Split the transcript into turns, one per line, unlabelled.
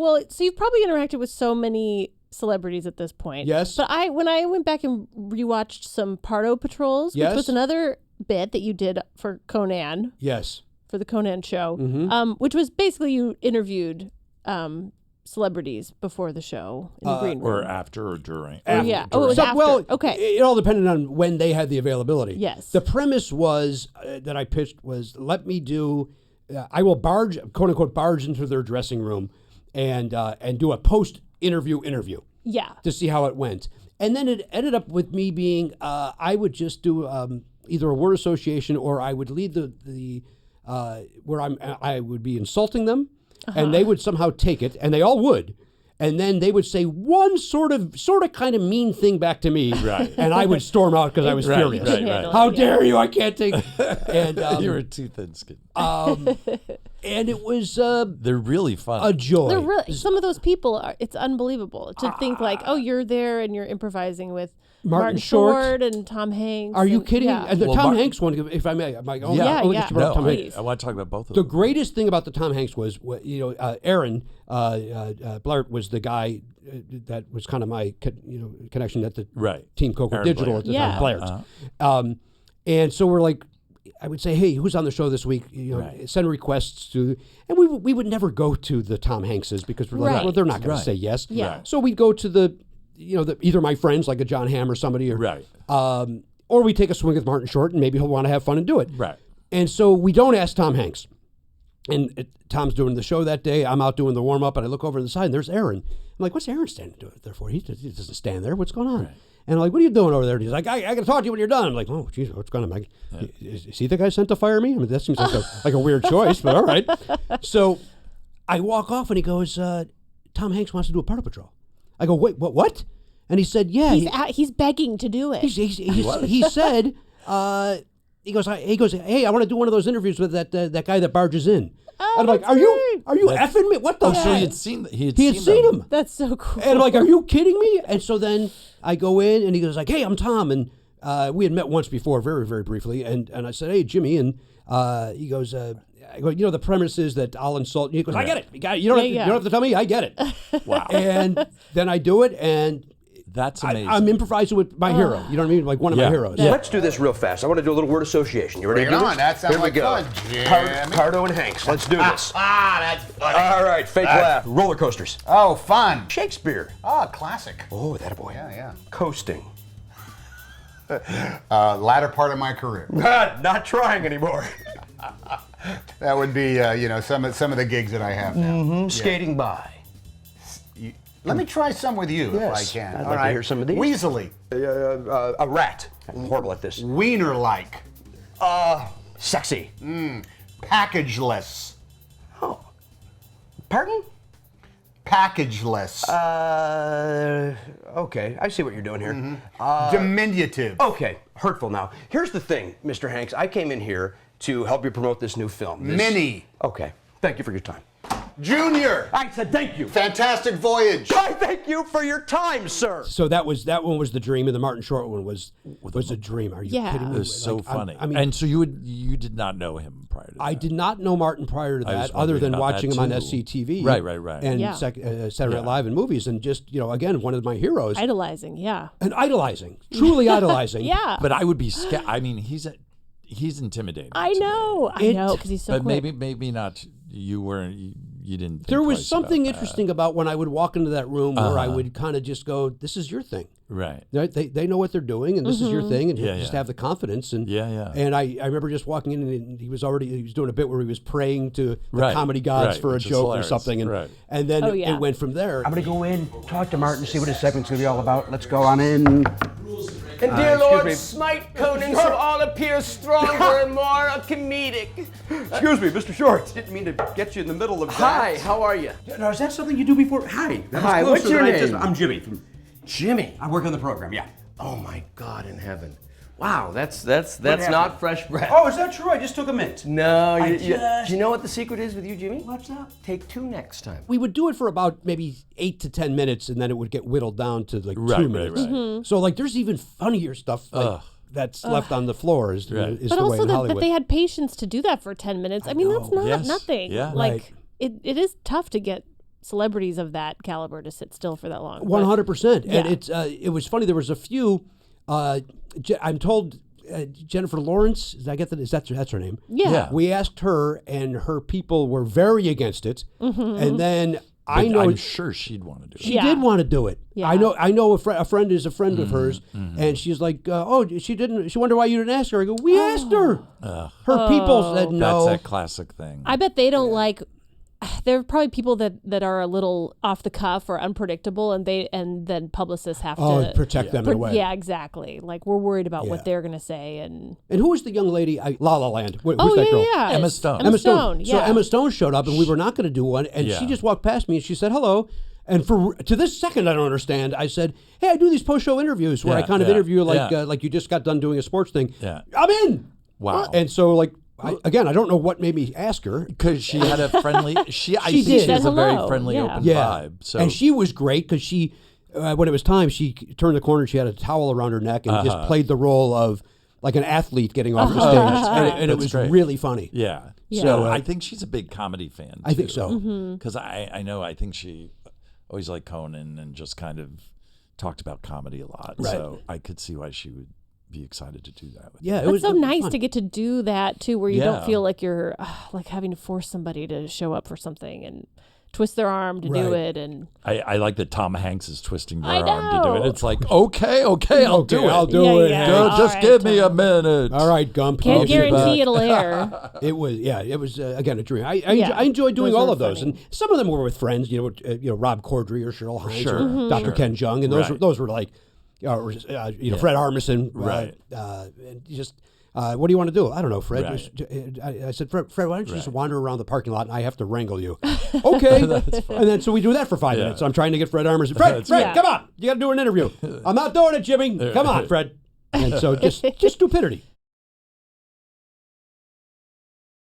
Well, so you've probably interacted with so many celebrities at this point.
Yes.
But when I went back and rewatched some Pardo Patrols, which was another bit that you did for Conan.
Yes.
For the Conan show, which was basically you interviewed celebrities before the show in the green room.
Or after or during.
After. Yeah. Oh, it was after.
Well,
okay.
It all depended on when they had the availability.
Yes.
The premise was that I pitched was let me do, I will barge, quote unquote, barge into their dressing room and do a post-interview.
Yeah.
To see how it went. And then it ended up with me being, I would just do either a word association or I would lead the where I would be insulting them, and they would somehow take it, and they all would, and then they would say one sort of kind of mean thing back to me,
right?
And I would storm out because I was furious.
Right.
How dare you? I can't take. And
you were too thin-skinned.
And it was
they're really fun.
A joy.
They're really, some of those people are. It's unbelievable to think like, oh, you're there and you're improvising with Martin Short and Tom Hanks.
Are you kidding?
Yeah.
And the Tom Hanks one, if I may, Tom Hanks.
I want to talk about both of them.
The greatest thing about the Tom Hanks was, Aaron Blart was the guy that was kind of my connection at the Team Coco
Aaron
Digital
Blair.
at the time, Blart. And so we're like, I would say, hey, who's on the show this week? Send requests to, and we would never go to the Tom Hankses because we're like, well, they're not going to say yes.
Yeah.
So we'd go to the either my friends like a John Hamm or somebody, or we take a swing at Martin Short and maybe he'll want to have fun and do it.
Right.
And so we don't ask Tom Hanks. And Tom's doing the show that day. I'm out doing the warm up, and I look over to the side, and there's Aaron. I'm like, what's Aaron standing there for? He doesn't stand there. What's going on? Right. And I'm like, what are you doing over there? And he's like, I got to talk to you when you're done. I'm like, oh, geez, what's going on, Mike? Is he the guy sent to fire me? I mean, that seems like a weird choice, but all right. So I walk off, and he goes, Tom Hanks wants to do a Pardo Patrol. I go, wait, what? And he said, yeah.
He's begging to do it.
He said, he goes, hey, I want to do one of those interviews with that guy that barges in.
Oh,
and I'm like, are you effing me? What the heck?
So he had seen
him.
That's so cool.
And I'm like, are you kidding me? And so then I go in, and he goes like, hey, I'm Tom. And we had met once before, very, very briefly. And I said, hey, Jimmy. And he goes, I go, the premise is that I'll insult you. He goes, I get it. You don't have to tell me. I get it.
Wow.
And then I do it, and
that's amazing.
I'm improvising with my hero. You know what I mean? Like one of my heroes.
Yeah. Let's do this real fast. I want to do a little word association. You ready to do this?
That sounds
Here we go. Pardo and Hanks. Let's do this.
That's funny.
All right, fake laugh. Roller coasters.
Oh, fun.
Shakespeare.
Classic.
Oh, that a boy.
Yeah.
Coasting.
Latter part of my career.
Not trying anymore.
That would be, some of the gigs that I have now.
Mm-hmm. Skating by.
Let me try some with you if I can.
I'd like to hear some of these.
Weaselly.
A rat. I'm horrible at this.
Wiener-like.
Sexy.
Packageless.
Oh. Pardon?
Packageless.
Okay. I see what you're doing here.
Diminutive.
Okay. Hurtful now. Here's the thing, Mr. Hanks. I came in here to help you promote this new film.
Mini.
Okay. Thank you for your time.
Junior.
I said thank you.
Fantastic Voyage.
I thank you for your time, sir.
So that one was the dream, and the Martin Short one was a dream. Are you kidding me?
It was so funny.
I mean,
and so you did not know him prior to that.
I did not know Martin prior to that, other than watching him on SCTV.
Right.
And Saturday Night Live and movies, and just again, one of my heroes.
Idolizing, yeah.
And idolizing, truly idolizing.
Yeah.
But I would be scared. I mean, he's intimidating.
I know, because he's so
But
quick.
maybe not. You weren't. You didn't. Think
there was
twice
something
about
interesting about when I would walk into that room where I would kind of just go, "This is your thing."
Right.
They know what they're doing, and this is your thing, and just have the confidence. And And I remember just walking in, and he was doing a bit where he was praying to the comedy gods for a joke or something, and then it went from there.
I'm going to go in, talk to Martin, see what his segment's going to be all about. Let's go on in.
And dear Lord, smite Conan so all appear stronger and more comedic.
Excuse me, Mr. Short. Didn't mean to get you in the middle of that.
Hi, how are you?
Now, is that something you do before? Hi.
Hi, what's your name?
I'm Jimmy.
Jimmy.
I work on the program, yeah.
Oh my God in heaven. Wow, that's not fresh breath.
Oh, is that true? I just took a mint.
No, do you know what the secret is with you, Jimmy?
What's that?
Take 2 next time.
We would do it for about maybe 8 to 10 minutes, and then it would get whittled down to like 2 minutes.
Mm-hmm.
So like, there's even funnier stuff that's left on the floor. Is
but
the way
also
in Hollywood.
that they had patience to do that for 10 minutes. I mean, that's not nothing.
Yeah.
Like it is tough to get celebrities of that caliber to sit still for that long.
100%.
Yeah.
And it was funny. There was a few. I'm told Jennifer Lawrence. Did I get that? That's her name?
Yeah.
We asked her, and her people were very against it. And then I know
I'm sure she'd want to do it.
she did want to do it.
Yeah.
I know a friend is a friend of hers, and she's like, oh, she didn't. She wondered why you didn't ask her. I go, we asked her. Her people said no.
That's that classic thing.
I bet they don't like. There are probably people that are a little off the cuff or unpredictable, and then publicists have to
protect them in a way.
Yeah, exactly. Like we're worried about what they're gonna say. And
who was the young lady? La La Land. Who's
oh
that girl?
yeah,
Emma Stone.
Emma Stone.
So
Yeah.
Emma Stone showed up, and we were not going to do one, and she just walked past me and she said hello. And to this second, I don't understand. I said, "Hey, I do these post-show interviews where I kind of interview like you just got done doing a sports thing.
Yeah.
I'm in."
Wow.
And so I don't know what made me ask her.
Because she had a friendly, I think
did.
she has a very
Hello.
friendly,
Yeah.
open vibe. So.
And she was great because she, when it was time, she turned the corner. She had a towel around her neck and just played the role of like an athlete getting off the stage, and it was
great.
really funny.
Yeah.
Yeah.
So I think she's a big comedy fan, too.
I think so.
Because I think she always liked Conan and just kind of talked about comedy a lot.
Right.
So I could see why she would be excited to do that.
Yeah, it
It's
was
so
it was
nice
fun.
to get to do that too, where you
Yeah.
don't feel like you're like having to force somebody to show up for something and twist their arm to do
Right.
it. And
I like that Tom Hanks is twisting your
I
arm to do
know.
it. It's like, okay, I'll do it.
I'll do
Yeah,
it.
yeah.
Hey.
Just
All right,
give me a
Tom.
minute.
All right, Gump.
can't
I'll be back.
guarantee it'll air.
It was again a dream. I
Yeah.
enjoyed doing
Those
all
were
of those,
funny.
and some of them were with friends. Rob Corddry or Cheryl Hines
Sure.
or Dr.
Sure.
Ken Jeong, and those were like, Fred Armisen,
Right.
and just. What do you want to do? I don't know, Fred.
Right.
I said, Fred, why don't you just wander around the parking lot and I have to wrangle you? Okay. And then so we do that for 5 minutes. So I'm trying to get Fred Armisen. Fred, come on. You got to do an interview. I'm not doing it, Jimmy. Come on, Fred. And so just stupidity.